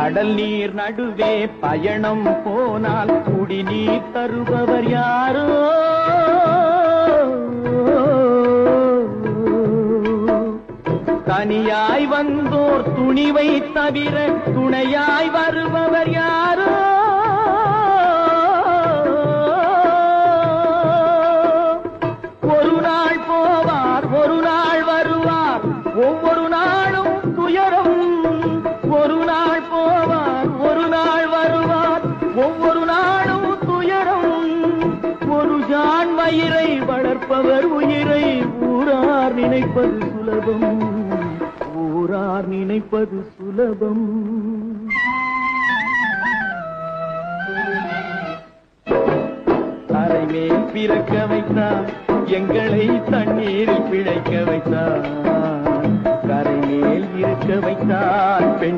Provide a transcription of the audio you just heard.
கடல் நீர் நடுவே பயணம் போனால் குடிநீர் தருபவர் யாரோ? தனியாய் வந்தோர் துணிவை தவிர துணையாய் வருபவர் யாரோ? ஒரு நாள் போவார், ஒரு நாள் வருவார், ஒவ்வொரு நாளும் துயரம். ஒரு நாள் போவார், ஒரு நாள் வருவார், ஒவ்வொரு நாளும் துயரம். ஒரு ஜான் வயிறை வளர்ப்பவர் உயிரை ஊரார் நினைப்பது சுலபம், ஊரார் நினைப்பது சுலபம். தரைமேல் பிறக்க வைத்தார், எங்களை தண்ணீரில் பிழைக்க வைத்தார். கரை மேல் இருக்க வைத்தார் பெண்